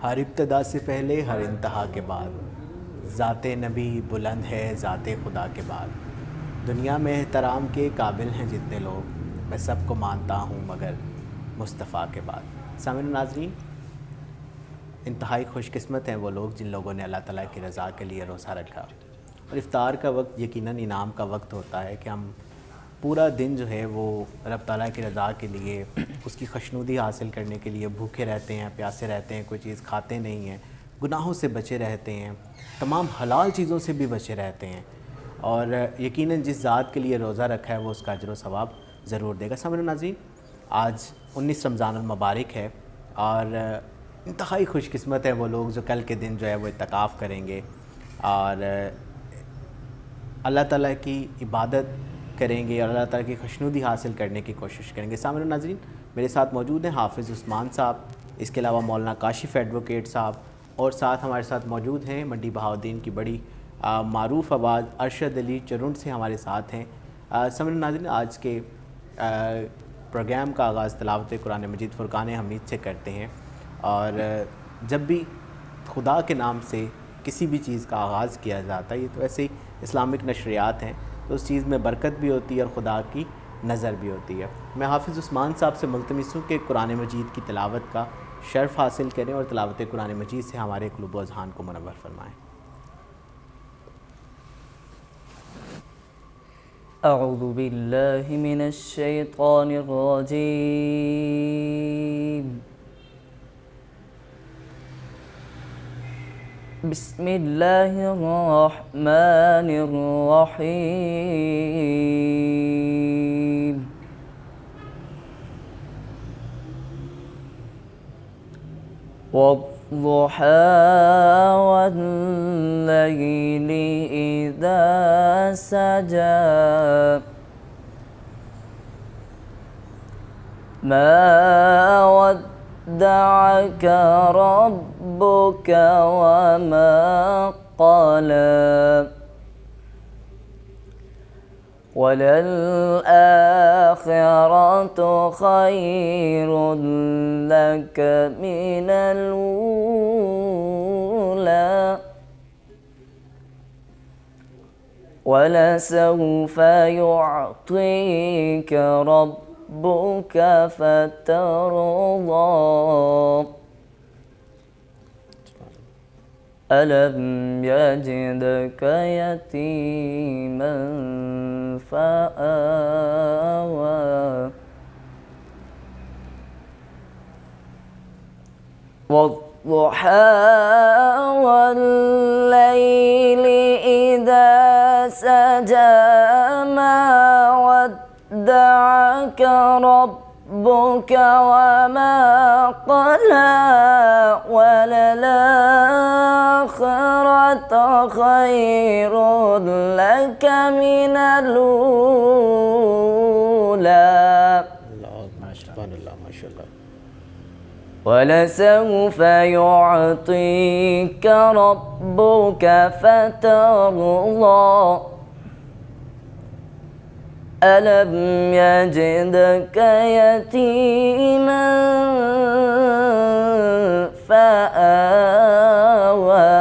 ہر ابتدا سے پہلے ہر انتہا کے بعد ذات نبی بلند ہے ذات خدا کے بعد. دنیا میں احترام کے قابل ہیں جتنے لوگ، میں سب کو مانتا ہوں مگر مصطفیٰ کے بعد. سامعین و ناظرین، انتہائی خوش قسمت ہیں وہ لوگ جن لوگوں نے اللہ تعالیٰ کی رضا کے لیے روزہ رکھا. اور افطار کا وقت یقیناً انعام کا وقت ہوتا ہے کہ ہم پورا دن جو ہے وہ رب تعالیٰ کی رضا کے لیے، اس کی خوشنودی حاصل کرنے کے لیے بھوکے رہتے ہیں، پیاسے رہتے ہیں، کوئی چیز کھاتے نہیں ہیں، گناہوں سے بچے رہتے ہیں، تمام حلال چیزوں سے بھی بچے رہتے ہیں. اور یقیناً جس ذات کے لیے روزہ رکھا ہے وہ اس کا اجر و ثواب ضرور دے گا. سامعین و ناظرین، آج 19 رمضان المبارک ہے اور انتہائی خوش قسمت ہے وہ لوگ جو کل کے دن جو ہے وہ اعتکاف کریں گے اور اللہ تعالیٰ کی عبادت کریں گے اور اللہ تعالیٰ کی خوشنودی حاصل کرنے کی کوشش کریں گے. سامعین و ناظرین، میرے ساتھ موجود ہیں حافظ عثمان صاحب، اس کے علاوہ مولانا کاشف ایڈوکیٹ صاحب، اور ساتھ ہمارے ساتھ موجود ہیں منڈی بہاؤالدین کی بڑی معروف آواز ارشد علی چرنٹ سے ہمارے ساتھ ہیں. سامعین و ناظرین، آج کے پروگرام کا آغاز تلاوت قرآن مجید فرقان حمید سے کرتے ہیں. اور جب بھی خدا کے نام سے کسی بھی چیز کا آغاز کیا جاتا ہے، یہ تو ایسے ہی اسلامک نشریات ہیں، تو اس چیز میں برکت بھی ہوتی ہے اور خدا کی نظر بھی ہوتی ہے. میں حافظ عثمان صاحب سے ملتمس ہوں کہ قرآن مجید کی تلاوت کا شرف حاصل کریں اور تلاوت قرآن مجید سے ہمارے قلوب و اذہان کو منور فرمائیں. اعوذ باللہ من الشیطان الرجیم. بسم اللہ الرحمن الرحیم. والضحى والليل إذا سجى ما ودعك ربك وما قلى وللآخرة خير لك من الأولى ولسوف يعطيك ربك فترضى ألم يجدك يتيما فآوى والضحى والليل إذا سجى ما ودعك ربك وما قلى وللآخرة خير لك من الأولى ولسوف يعطيك ربك فترضى ألم يجدك يتيما فآوى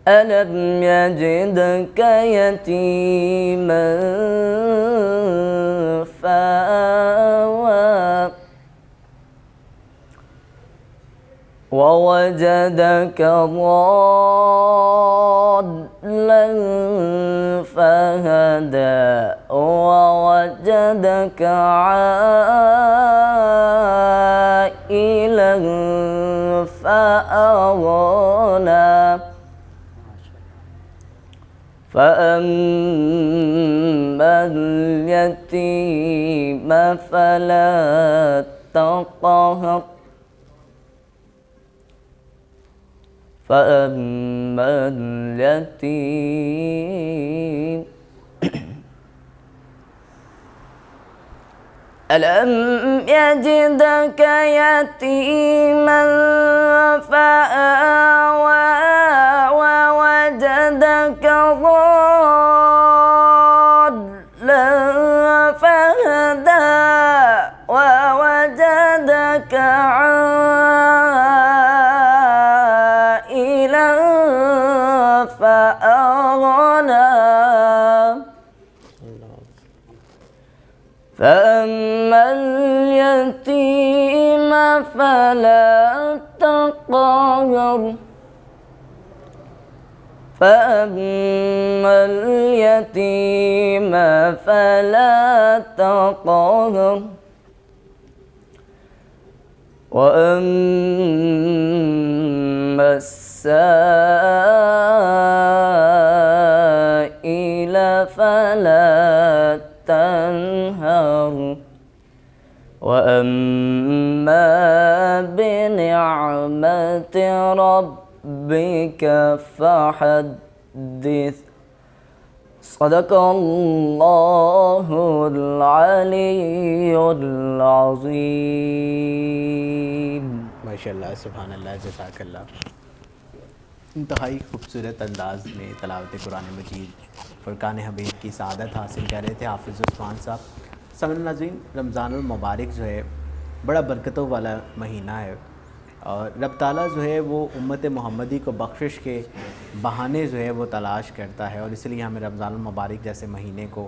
ألم يجدك يتيما فآوى ووجدك ضالا فهدى ووجدك عائلا فأغنى فأما اليتيم فلا تقهر فأما اليتيم ألم يجدك يتيما فآوى ووجدك ضالا فهدى ووجدك عائلا فلا تقهر فأما اليتيم فلا تقهر وأما السائل فلا تنهر وأما بنعمة ربك فحدث صدق اللہ العلی العظیم۔ ماشاء اللہ، سبحان اللہ، جزاک اللہ۔ انتہائی خوبصورت انداز میں تلاوت قرآن مجید فرقان حمید کی سعادت حاصل کر رہے تھے حافظ عثمان صاحب۔ سامعین ناظرین، رمضان المبارک جو ہے بڑا برکتوں والا مہینہ ہے، اور رب تعالیٰ جو ہے وہ امت محمدی کو بخشش کے بہانے جو ہے وہ تلاش کرتا ہے، اور اس لیے ہمیں رمضان المبارک جیسے مہینے کو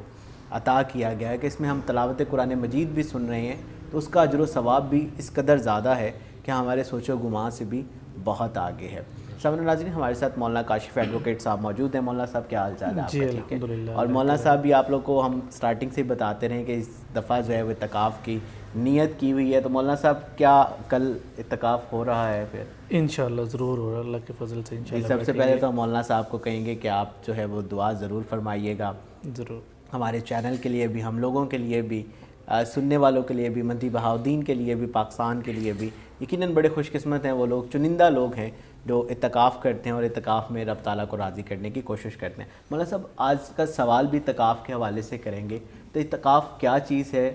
عطا کیا گیا ہے کہ اس میں ہم تلاوت قرآن مجید بھی سن رہے ہیں، تو اس کا اجر و ثواب بھی اس قدر زیادہ ہے کہ ہمارے سوچ و گمان سے بھی بہت آگے ہے۔ سامعین ناظرین، ہمارے ساتھ مولانا کاشف ایڈوکیٹ صاحب موجود ہیں۔ مولانا صاحب کیا حال چال ہے آپ کا؟ ٹھیک ہے، اور مولانا صاحب بھی آپ لوگ کو ہم سٹارٹنگ سے ہی بتاتے رہے کہ اس دفعہ جو ہے وہ اعتکاف کی نیت کی ہوئی ہے، تو مولانا صاحب کیا کل اعتکاف ہو رہا ہے پھر؟ انشاءاللہ ضرور ہو رہا ہے، اللہ کے فضل سے انشاءاللہ۔ سب سے پہلے تو مولانا صاحب کو کہیں گے کہ آپ جو ہے وہ دعا ضرور فرمائیے گا، ضرور، ہمارے چینل کے لیے بھی، ہم لوگوں کے لیے بھی، سننے والوں کے لیے بھی، مہدی بہاؤدین کے لیے بھی، پاکستان کے لیے بھی۔ یقیناً بڑے خوش قسمت ہیں وہ لوگ، چنندہ لوگ ہیں جو اعتکاف کرتے ہیں اور اعتکاف میں رب تعالیٰ کو راضی کرنے کی کوشش کرتے ہیں۔ مولانا صاحب، آج کا سوال بھی اعتکاف کے حوالے سے کریں گے، تو اعتکاف کیا چیز ہے،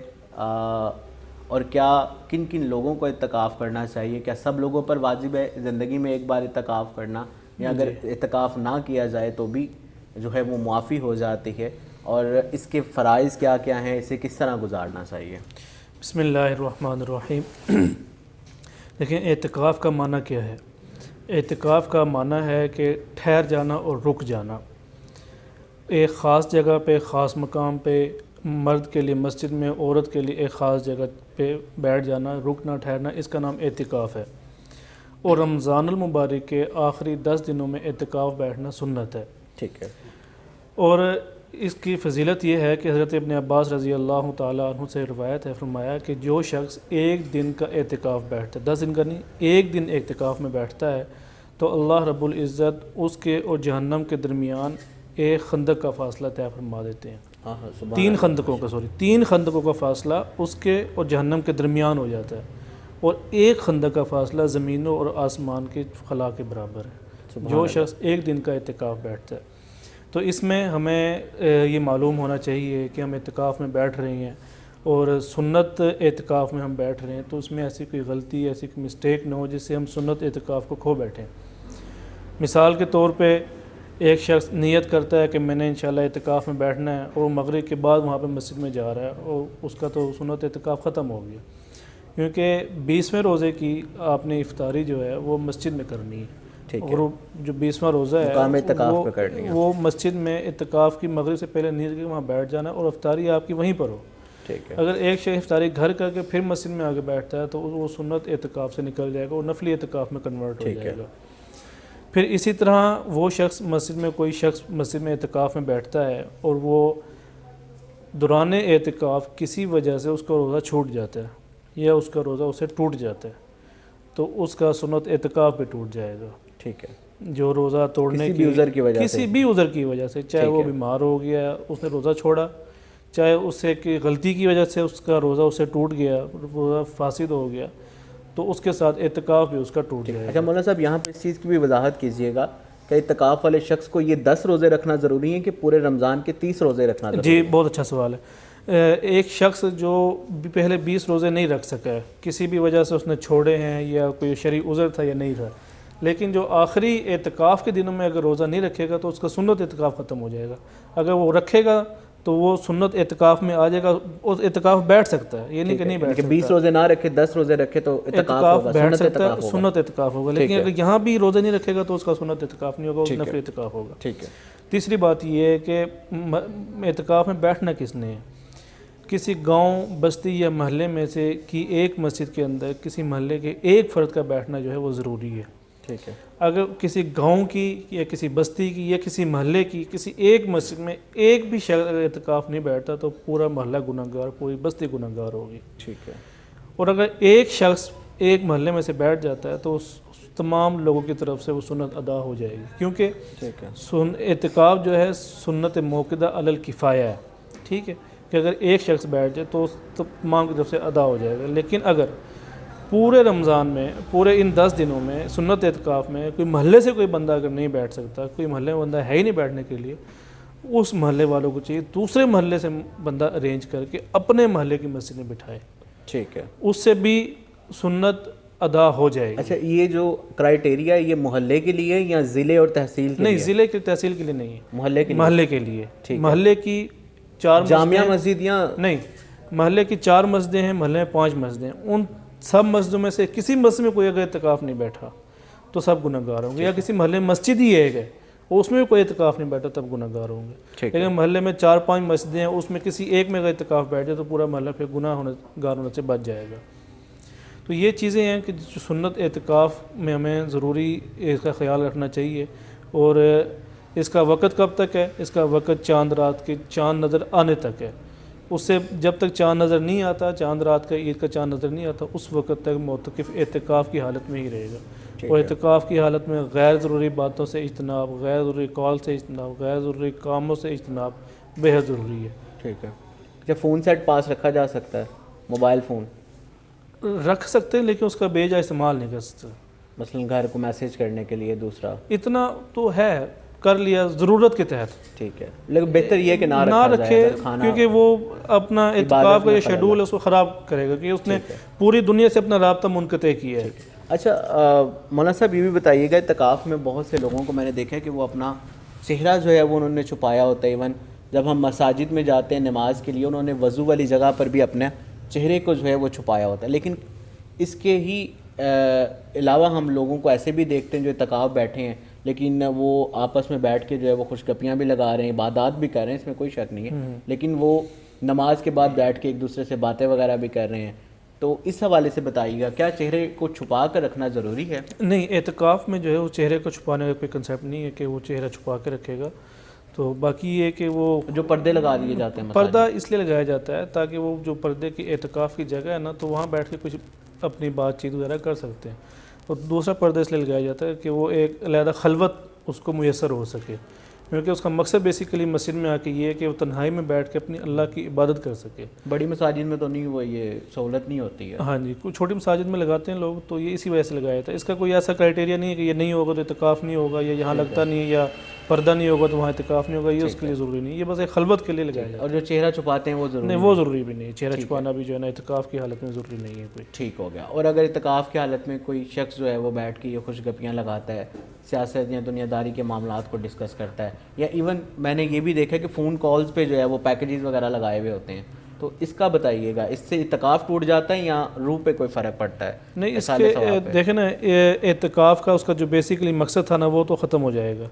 اور کیا کن کن لوگوں کو اعتکاف کرنا چاہیے؟ کیا سب لوگوں پر واجب ہے زندگی میں ایک بار اعتکاف کرنا، یا اگر اعتکاف نہ کیا جائے تو بھی جو ہے وہ معافی ہو جاتی ہے؟ اور اس کے فرائض کیا کیا ہیں، اسے کس طرح گزارنا چاہیے؟ بسم اللہ الرحمن الرحیم۔ دیکھیں، اعتکاف کا معنی کیا ہے؟ اعتکاف کا معنی ہے کہ ٹھہر جانا اور رک جانا، ایک خاص جگہ پہ، خاص مقام پہ، مرد کے لیے مسجد میں، عورت کے لیے ایک خاص جگہ پہ بیٹھ جانا، رکنا، ٹھہرنا، اس کا نام اعتکاف ہے۔ اور رمضان المبارک کے آخری 10 دنوں میں اعتکاف بیٹھنا سنت ہے۔ ٹھیک ہے۔ اور اس کی فضیلت یہ ہے کہ حضرت ابن عباس رضی اللہ تعالیٰ عنہ سے روایت ہے، فرمایا کہ جو شخص ایک دن کا اعتکاف بیٹھتا ہے، 10 دن کا نہیں، ایک دن اعتکاف میں بیٹھتا ہے، تو اللہ رب العزت اس کے اور جہنم کے درمیان ایک خندق کا فاصلہ طے فرما دیتے ہیں۔ تین خندقوں کا فاصلہ اس کے اور جہنم کے درمیان ہو جاتا ہے، اور ایک خندق کا فاصلہ زمینوں اور آسمان کے خلا کے برابر ہے جو شخص ایک دن کا اعتکاف بیٹھتا ہے۔ تو اس میں ہمیں یہ معلوم ہونا چاہیے کہ ہم اعتکاف میں بیٹھ رہے ہیں اور سنت اعتکاف میں ہم بیٹھ رہے ہیں، تو اس میں ایسی کوئی غلطی، ایسی کوئی مسٹیک نہ ہو جس سے ہم سنت اعتکاف کو کھو بیٹھیں۔ مثال کے طور پہ ایک شخص نیت کرتا ہے کہ میں نے انشاءاللہ اعتکاف میں بیٹھنا ہے، اور وہ مغرب کے بعد وہاں پہ مسجد میں جا رہا ہے، اور اس کا تو سنت اعتکاف ختم ہو گیا، کیونکہ 20ویں روزے کی آپ نے افطاری جو ہے وہ مسجد میں کرنی ہے، اور جو 20واں روزہ ہے وہ مسجد میں اعتکاف کی مغرب سے پہلے نیت کے وہاں بیٹھ جانا، اور افطاری آپ کی وہیں پر ہو۔ اگر ایک شخص افطاری گھر کر کے پھر مسجد میں آگے بیٹھتا ہے تو وہ سنت اعتکاف سے نکل جائے گا اور نفلی اعتکاف میں کنورٹ ہو جائے گا۔ پھر اسی طرح وہ شخص کوئی شخص مسجد میں اعتکاف میں بیٹھتا ہے اور وہ دوران اعتکاف کسی وجہ سے اس کا روزہ چھوٹ جاتا ہے یا اس کا روزہ اسے ٹوٹ جاتا ہے، تو اس کا سنت اعتکاف بھی ٹوٹ جائے گا۔ ٹھیک ہے۔ جو روزہ توڑنے کسی بھی عذر کی وجہ سے، چاہے وہ بیمار ہو گیا، اس نے روزہ چھوڑا، چاہے اس سے کہ غلطی کی وجہ سے اس کا روزہ اسے ٹوٹ گیا، روزہ فاسد ہو گیا، تو اس کے ساتھ اعتکاف بھی اس کا ٹوٹ جائے گا۔ اچھا مولانا صاحب، یہاں پہ اس چیز کی بھی وضاحت کیجیے گا کہ اعتکاف والے شخص کو یہ 10 روزے رکھنا ضروری ہے کہ پورے رمضان کے 30 روزے رکھنا ضروری ہے؟ جی، بہت اچھا سوال ہے۔ ایک شخص جو پہلے 20 روزے نہیں رکھ سکا ہے، کسی بھی وجہ سے اس نے چھوڑے ہیں، یا کوئی شرعی عذر تھا یا نہیں تھا، لیکن جو آخری اعتکاف کے دنوں میں اگر روزہ نہیں رکھے گا تو اس کا سنت اعتکاف ختم ہو جائے گا۔ اگر وہ رکھے گا تو وہ سنت اعتکاف میں آ جائے گا، اس اعتکاف بیٹھ سکتا ہے، یہ نہیں کہ نہیں بیٹھ سکتا۔ 20 روزے نہ رکھے، 10 روزے رکھے تو اعتکاف بیٹھ سکتا ہے، سنت اعتکاف ہوگا، لیکن اگر یہاں بھی روزے نہیں رکھے گا تو اس کا سنت اعتکاف نہیں ہوگا، اس نفل اعتکاف ہوگا۔ ٹھیک ہے۔ تیسری بات یہ ہے کہ اعتکاف میں بیٹھنا کس نے ہے؟ کسی گاؤں بستی یا محلے میں سے کی ایک مسجد کے اندر کسی محلے کے ایک فرد کا بیٹھنا جو ہے وہ ضروری ہے. ٹھیک ہے. اگر کسی گاؤں کی یا کسی بستی کی یا کسی محلے کی کسی ایک مسجد میں ایک بھی شخص اگر اعتکاف نہیں بیٹھتا تو پورا محلہ گنہگار, پوری بستی گنہگار ہوگی. ٹھیک ہے. اور اگر ایک شخص ایک محلے میں سے بیٹھ جاتا ہے تو اس تمام لوگوں کی طرف سے وہ سنت ادا ہو جائے گی, کیونکہ ٹھیک ہے. اعتکاف جو ہے سنت موقدہ علی الکفایہ ہے. ٹھیک ہے, کہ اگر ایک شخص بیٹھ جائے تو اس تمام کی طرف سے ادا ہو جائے گا. لیکن اگر پورے رمضان میں پورے ان 10 دنوں میں سنت اعتکاف میں کوئی محلے سے کوئی بندہ اگر نہیں بیٹھ سکتا, کوئی محلے میں بندہ ہے ہی نہیں بیٹھنے کے لیے, اس محلے والوں کو چاہیے دوسرے محلے سے بندہ ارینج کر کے اپنے محلے کی مسجد میں بٹھائے. ٹھیک ہے. اس سے بھی سنت ادا ہو جائے گی. اچھا, یہ جو کرائٹیریا ہے یہ محلے کے لیے یا ضلع اور تحصیل کے نہیں, لیے؟ ضلع کی تحصیل کے لیے نہیں ہے, محلے کے لیے. محلے کے لیے. ٹھیک ہے. محلے کی 4 جامعہ مسجد یا نہیں, محلے کی 4 مسجدیں ہیں, محلے میں 5 مسجدیں ہیں, ان سب مسجدوں میں سے کسی مسجد میں کوئی اگر اعتکاف نہیں بیٹھا تو سب گنہگار ہوں گے. یا کسی محلے میں مسجد ہی ایک ہے اس میں بھی کوئی اعتکاف نہیں بیٹھا تب گنہگار ہوں گے. لیکن محلے میں 4-5 مسجدیں ہیں, اس میں کسی ایک میں اگر اعتکاف بیٹھ جائے تو پورا محلہ پھر گناہ گار ہونے سے بچ جائے گا. تو یہ چیزیں ہیں کہ جو سنت اعتکاف میں ہمیں ضروری اس کا خیال رکھنا چاہیے. اور اس کا وقت کب تک ہے؟ اس کا وقت چاند رات کے چاند نظر آنے تک ہے. اس سے جب تک چاند نظر نہیں آتا, چاند رات کا عید کا چاند نظر نہیں آتا, اس وقت تک معتکف اعتکاف کی حالت میں ہی رہے گا. اور اعتکاف کی حالت میں غیر ضروری باتوں سے اجتناب, غیر ضروری کال سے اجتناب, غیر ضروری کاموں سے اجتناب بے حد ضروری ہے. ٹھیک ہے. جب فون سیٹ پاس رکھا جا سکتا ہے, موبائل فون رکھ سکتے ہیں لیکن اس کا بے جا استعمال نہیں کر سکتے. مثلا گھر کو میسیج کرنے کے لیے دوسرا اتنا تو ہے, کر لیا ضرورت کے تحت. ٹھیک ہے, لیکن بہتر یہ کہ نہ رکھے, کیونکہ وہ اپنا اعتکاف کا جو شیڈول ہے اس کو خراب کرے گا کہ اس نے پوری دنیا سے اپنا رابطہ منقطع کیا ہے. اچھا مولانا صاحب یہ بھی بتائیے گا, اعتکاف میں بہت سے لوگوں کو میں نے دیکھا ہے کہ وہ اپنا چہرہ جو ہے وہ انہوں نے چھپایا ہوتا ہے. ایون جب ہم مساجد میں جاتے ہیں نماز کے لیے, انہوں نے وضو والی جگہ پر بھی اپنے چہرے کو جو ہے وہ چھپایا ہوتا ہے. لیکن اس کے ہی علاوہ ہم لوگوں کو ایسے بھی دیکھتے ہیں جو اعتکاف بیٹھے ہیں لیکن وہ آپس میں بیٹھ کے جو ہے وہ خوش گپیاں بھی لگا رہے ہیں, عبادات بھی کر رہے ہیں, اس میں کوئی شک نہیں ہے, لیکن وہ نماز کے بعد بیٹھ کے ایک دوسرے سے باتیں وغیرہ بھی کر رہے ہیں. تو اس حوالے سے بتائیے گا, کیا چہرے کو چھپا کر رکھنا ضروری ہے؟ نہیں, اعتکاف میں جو ہے وہ چہرے کو چھپانے کا کوئی کنسیپٹ نہیں ہے کہ وہ چہرہ چھپا کے رکھے گا. تو باقی یہ کہ وہ جو پردے لگا دیے جاتے ہیں, پردہ اس لیے لگایا جاتا ہے تاکہ وہ جو پردے کی اعتکاف کی جگہ ہے نا, تو وہاں بیٹھ کے کچھ اپنی بات چیت وغیرہ کر سکتے ہیں. اور دوسرا پردہ اس لیے لگایا جاتا ہے کہ وہ ایک علیحدہ خلوت اس کو میسر ہو سکے, کیونکہ اس کا مقصد بیسیکلی مسجد میں آ کے یہ ہے کہ وہ تنہائی میں بیٹھ کے اپنی اللہ کی عبادت کر سکے. بڑی مساجد میں تو نہیں, وہ یہ سہولت نہیں ہوتی ہے. ہاں جی, کچھ چھوٹی مساجد میں لگاتے ہیں لوگ, تو یہ اسی وجہ سے لگایا تھا. اس کا کوئی ایسا کرائٹیریا نہیں ہے کہ یہ نہیں ہوگا تو اعتکاف نہیں ہوگا, یا یہاں لگتا نہیں ہے, یا پردہ نہیں ہوگا تو وہاں اعتکاف نہیں ہوگا. یہ اس کے لیے ضروری نہیں, یہ بس ایک خلوت کے لیے لگایا جاتا ہے. اور جو چہرہ چھپاتے ہیں وہ ضروری نہیں, وہ ضروری بھی نہیں, چہرہ چھپانا بھی جو ہے نا اعتکاف کی حالت میں ضروری نہیں ہے کوئی. ٹھیک ہو گیا. اور اگر اعتکاف کی حالت میں کوئی شخص جو ہے وہ بیٹھ کے یہ خوش گپیاں لگاتا ہے, سیاست یا دنیا داری کے معاملات کو ڈسکس کرتا ہے, یا ایون میں نے یہ بھی دیکھا ہے کہ فون کالز پہ جو ہے وہ پیکیجز وغیرہ لگائے ہوئے ہوتے ہیں, تو اس کا بتائیے گا, اس سے اعتکاف ٹوٹ جاتا ہے یا روح پہ کوئی فرق پڑتا ہے؟ نہیں, اس کے دیکھیں نا, اعتکاف کا اس کا جو بیسیکلی مقصد تھا نا وہ تو ختم ہو جائے گا.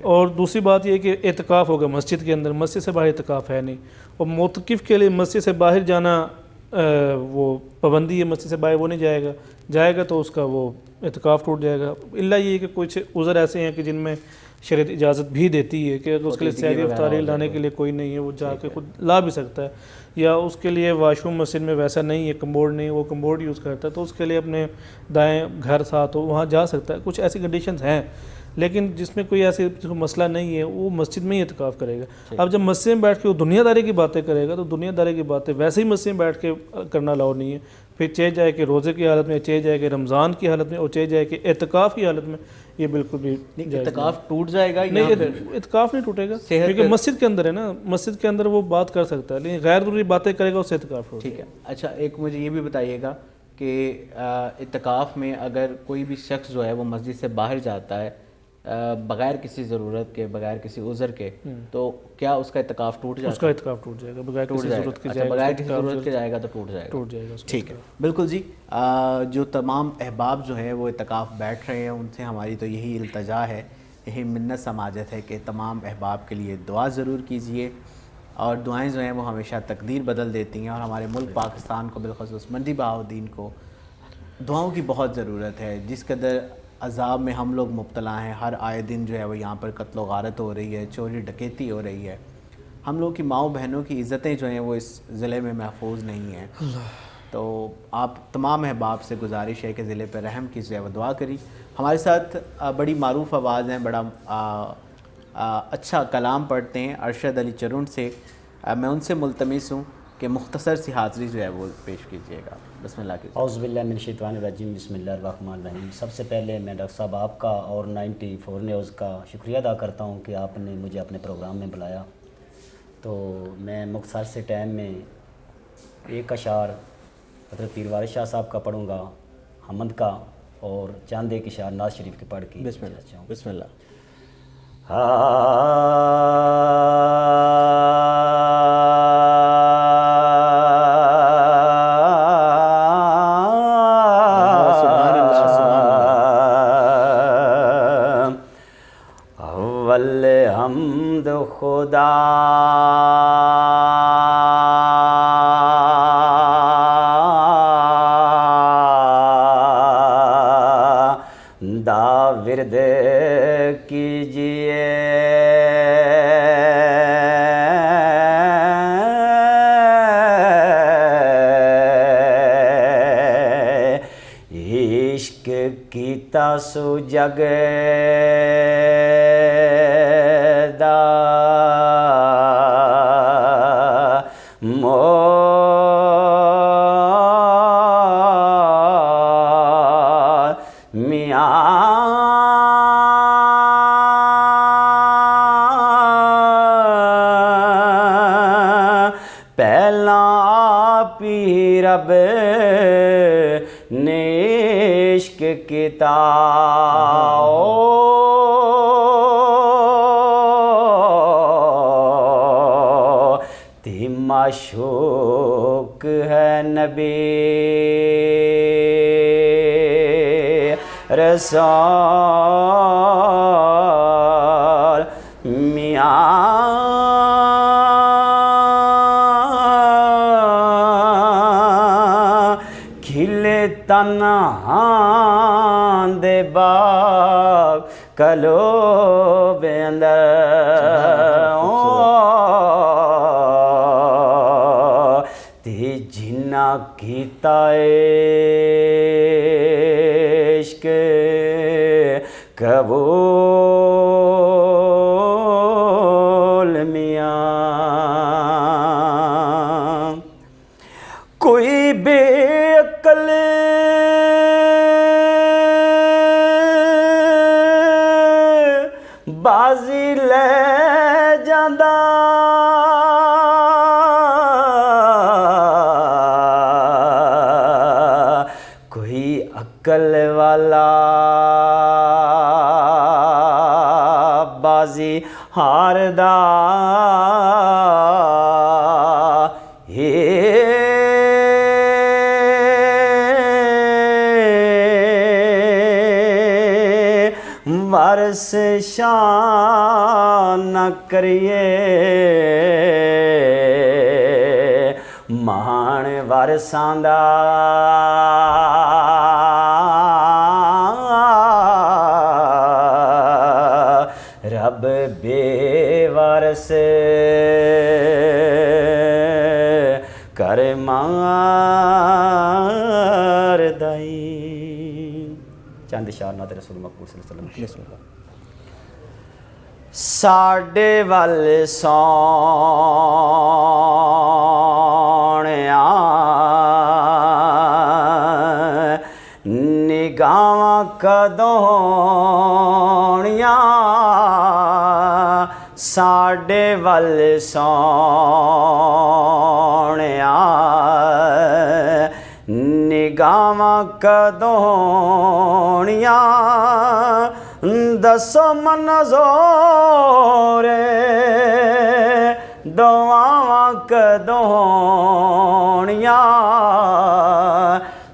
اور دوسری بات یہ کہ اعتکاف ہوگا مسجد کے اندر, مسجد سے باہر اعتکاف ہے نہیں. اور معتکف کے لیے مسجد سے باہر جانا وہ پابندی ہے, مسجد سے باہر وہ نہیں جائے گا تو اس کا وہ اعتکاف ٹوٹ جائے گا. الا یہ کہ کچھ عذر ایسے ہیں کہ جن میں شریعت اجازت بھی دیتی ہے کہ اگر اس کے لیے سحری افطاری لانے کے لیے کوئی نہیں ہے, وہ جا کے خود لا بھی سکتا ہے, یا اس کے لیے واش روم مسجد میں ویسا نہیں ہے, کمبورڈ نہیں, وہ کمبورڈ یوز کرتا ہے, تو اس کے لیے اپنے دائیں گھر ساتھ ہو وہاں جا سکتا ہے. کچھ ایسی کنڈیشنز ہیں, لیکن جس میں کوئی ایسی مسئلہ نہیں ہے وہ مسجد میں ہی اعتکاف کرے گا. اب جب مسجد میں بیٹھ کے وہ دنیا داری کی باتیں کرے گا تو دنیا داری کی باتیں ویسے ہی مسجد میں بیٹھ کے کرنا الاؤ نہیں ہے. پھر چاہے جائے کہ روزے کی حالت میں, چاہے جائے کہ رمضان کی حالت میں, اور چاہے جائے کہ اعتکاف کی حالت میں, یہ بالکل بھی اعتکاف ٹوٹ جائے گا. نہیں, اعتکاف نہیں ٹوٹے گا, کیونکہ مسجد کے اندر ہے نا, مسجد کے اندر وہ بات کر سکتا ہے, لیکن غیر ضروری باتیں کرے گا اس سے اعتکاف ٹوٹے گا. ٹھیک ہے. اچھا, ایک مجھے یہ بھی بتائیے گا کہ اعتکاف میں اگر کوئی بھی شخص جو ہے وہ مسجد سے باہر جاتا ہے بغیر کسی ضرورت کے, بغیر کسی عذر کے, تو کیا اس کا اعتکاف ٹوٹ جاتا ہے؟ اس کا اعتکاف ٹوٹ جائے گا, بغیر کسی ضرورت کے بغیر کسی ضرورت کے جائے گا تو ٹوٹ جائے گا. ٹھیک ہے, بالکل جی. جو تمام احباب جو ہیں وہ اعتکاف بیٹھ رہے ہیں, ان سے ہماری تو یہی التجا ہے, یہی منت سماجت ہے کہ تمام احباب کے لیے دعا ضرور کیجیے. اور دعائیں جو ہیں وہ ہمیشہ تقدیر بدل دیتی ہیں، اور ہمارے ملک پاکستان کو بالخصوص مہدی بہاؤالدین کو دعاؤں کی بہت ضرورت ہے۔ جس قدر عذاب میں ہم لوگ مبتلا ہیں، ہر آئے دن جو ہے وہ یہاں پر قتل و غارت ہو رہی ہے، چوری ڈکیتی ہو رہی ہے، ہم لوگ کی ماؤں بہنوں کی عزتیں جو ہیں وہ اس ضلع میں محفوظ نہیں ہیں۔ تو آپ تمام احباب سے گزارش ہے کہ ضلع پہ رحم کی جو ہے وہ دعا کری۔ ہمارے ساتھ بڑی معروف آواز ہیں، بڑا اچھا کلام پڑھتے ہیں ارشد علی چرون سے، میں ان سے ملتمس ہوں کہ مختصر سی حاضری جو ہے وہ پیش کیجیے گا۔ بسم اللہ کیجیے۔ اعوذ باللہ من الشیطان الرجیم، بسم اللہ الرحمن الرحیم۔ سب سے پہلے میں ڈاکٹر صاحب آپ کا اور 94 نیوز کا شکریہ ادا کرتا ہوں کہ آپ نے مجھے اپنے پروگرام میں بلایا۔ تو میں مختصر سے ٹائم میں ایک اشعار حضرت پیر وارث شاہ صاحب کا پڑھوں گا، حمد کا، اور چاند ایک اشعار ناز شریف کے پڑھ کے بسم اللہ، بسم اللہ۔ اول حمد خدا دا ورد کیجئے، عشق کیتا سو جگ دا پہلا آپ ہی رب نے عشق کیتا، تی معشوق ہے نبی رسول میاں کھلے تنہا دے باغ کلو بے اندر، تی جنہ کیتا عشق قبول میاں، کوئی بے عقل بازی لے جاندا، کوئی عقل والا بازی ہاردا، ورس شان نہ کریے، مان ورساں دا رب بے وارس کر مار دائی۔ چند اشعار نعت رسول مقبول صلی اللہ علیہ وسلم۔ ساڈے ول سونیا نگاواں کدوڑیاں، ساڈے ول سونیا نگاواں کدوڑیاں، دسو منظور دعاواں کدوڑیاں،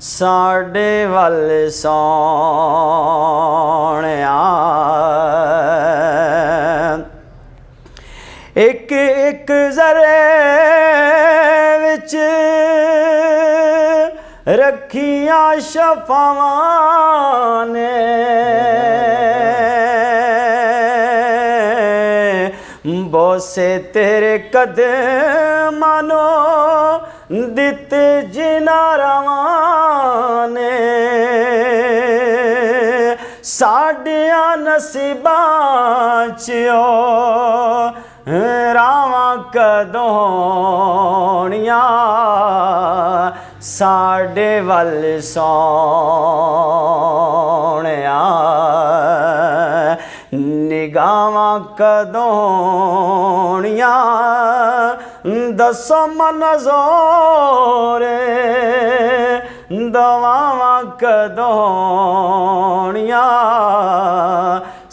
ساڈے ول سونیا ایک ایک ذرے وچ رکھیاں شفاواں نے بوسے تیرے قدماں نو دتے جناں رواں نے ساڈیاں نصیباں چو راواں کدونیاں ساڈے ول سونیا نگاواں کدونیاں دسو منظورے دواواں کدونیاں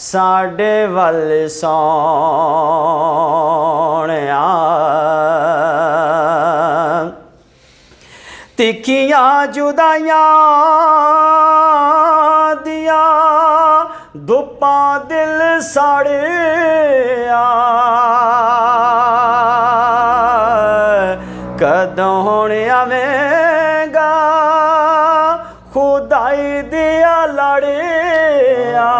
ساڈے ول سونیا تکھیاں جدائیاں دیاں دھپاں دل ساڑیا کدوں ہن آویں گا خدائی دیا لڑیا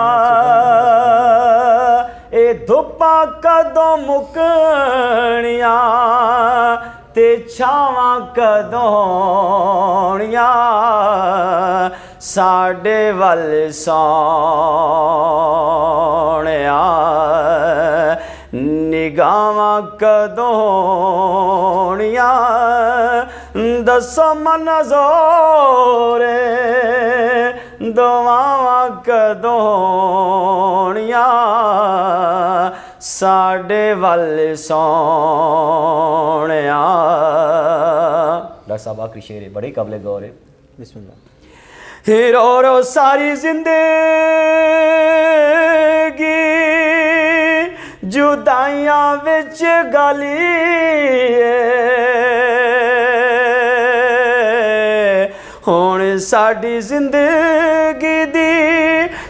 اے دھپاں کدوں مکنیاں تے چھاواں کدونیاں ساڈے ول سونیا نگاواں کدونیاں دسو منظورے دواواں کدونیاں ساڈے ول سونیا ڈاکٹر صاحب آخری شعر ہے بڑے قابل غور ہے بسم اللہ رو رو ساری زندگی جدائیاں وچ گلی ہن ساڈی زندگی دی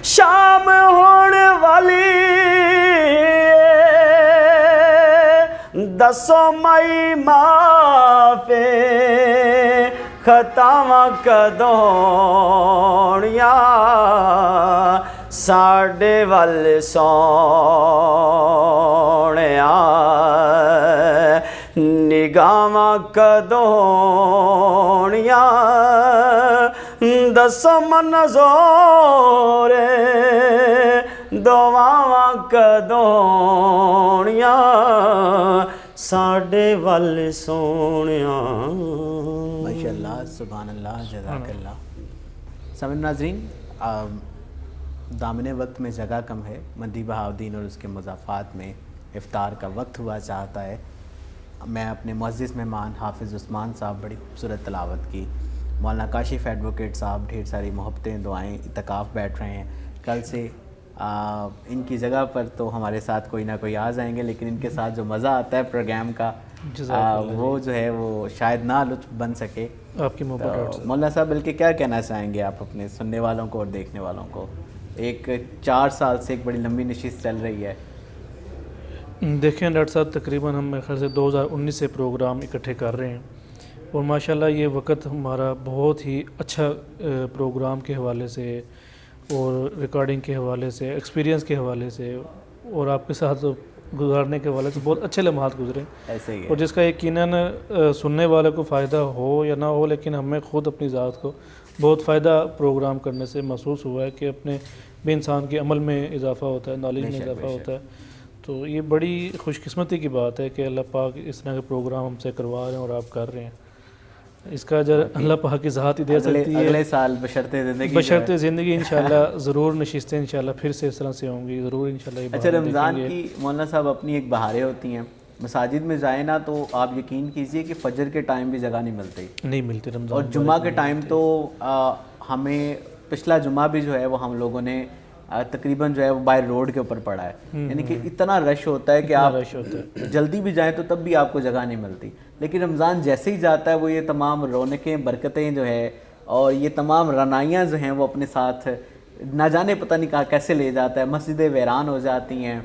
شام ہون والی دسو مائی معافے خطاواں کدونیاں ساڈے ول سونیا نگاواں کدونیاں دسو منظورے دواواں کدونیاں ساڈے ول سونیا ماشاءاللہ سبحان اللہ جزاک اللہ سامعین ناظرین دامن وقت میں جگہ کم ہے مندی بہاؤدین اور اس کے مضافات میں افطار کا وقت ہوا چاہتا ہے میں اپنے معزز مہمان حافظ عثمان صاحب بڑی خوبصورت تلاوت کی مولانا کاشف ایڈوکیٹ صاحب ڈھیر ساری محبتیں دعائیں اعتکاف بیٹھ رہے ہیں کل سے ان کی جگہ پر تو ہمارے ساتھ کوئی نہ کوئی آ جائیں گے لیکن ان کے ساتھ جو مزہ آتا ہے پروگرام کا وہ جو ہے وہ شاید نہ لطف بن سکے آپ کی محبت مولانا صاحب بلکہ کیا کہنا چاہیں گے آپ اپنے سننے والوں کو اور دیکھنے والوں کو ایک 4 سال سے ایک بڑی لمبی نشست چل رہی ہے دیکھیں ڈاکٹر صاحب تقریباً ہم میرے خیال سے 2019 سے پروگرام اکٹھے کر رہے ہیں اور ماشاءاللہ یہ وقت ہمارا بہت ہی اچھا پروگرام کے حوالے سے اور ریکارڈنگ کے حوالے سے ایکسپیرینس کے حوالے سے اور آپ کے ساتھ گزارنے کے حوالے سے بہت اچھے لمحات گزرے ایسے ہی اور جس کا یقیناً سننے والے کو فائدہ ہو یا نہ ہو لیکن ہمیں خود اپنی ذات کو بہت فائدہ پروگرام کرنے سے محسوس ہوا ہے کہ اپنے بھی انسان کے عمل میں اضافہ ہوتا ہے نالج میں اضافہ ہوتا ہے تو یہ بڑی خوش قسمتی کی بات ہے کہ اللہ پاک اس طرح کے پروگرام ہم سے کروا رہے ہیں اور آپ کر رہے ہیں اس کا اجر اللہ پاک کی ذات ہی دے سکتی ہے اگلے سال بشرط زندگی انشاءاللہ ضرور نشستیں انشاءاللہ پھر سے اس طرح سے ہوں گی ضرور انشاءاللہ. اچھا رمضان کی مولانا صاحب اپنی ایک بہاریں ہوتی ہیں مساجد میں جائیں نا تو آپ یقین کیجئے کہ فجر کے ٹائم بھی جگہ نہیں ملتی رمضان اور جمعہ کے ٹائم تو ہمیں پچھلا جمعہ بھی جو ہے وہ ہم لوگوں نے تقریباً جو ہے وہ بائی روڈ کے اوپر پڑا ہے یعنی کہ اتنا رش ہوتا ہے کہ آپ جلدی بھی جائیں تو تب بھی آپ کو جگہ نہیں ملتی لیکن رمضان جیسے ہی جاتا ہے وہ یہ تمام رونقیں برکتیں جو ہے اور یہ تمام رعنائیاں جو ہیں وہ اپنے ساتھ نہ جانے پتہ نہیں کہاں کیسے لے جاتا ہے مسجدیں ویران ہو جاتی ہیں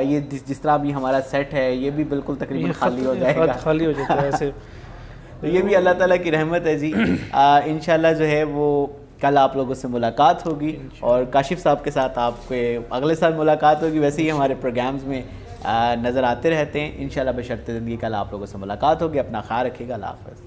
یہ جس طرح بھی ہمارا سیٹ ہے یہ بھی بالکل تقریباً خالی ہو جائے گا, خالی ہو جاتا ہے ایسے. تو یہ بھی اللہ تعالیٰ کی رحمت ہے جی. انشاءاللہ جو ہے وہ کل آپ لوگوں سے ملاقات ہوگی اور کاشف صاحب کے ساتھ آپ کے اگلے سال ملاقات ہوگی. ویسے ہی ہمارے پروگرامز میں نظر آتے رہتے ہیں انشاءاللہ بشرط زندگی. کل آپ لوگوں سے ملاقات ہوگی. اپنا خیال رکھیے گا. اللہ حافظ.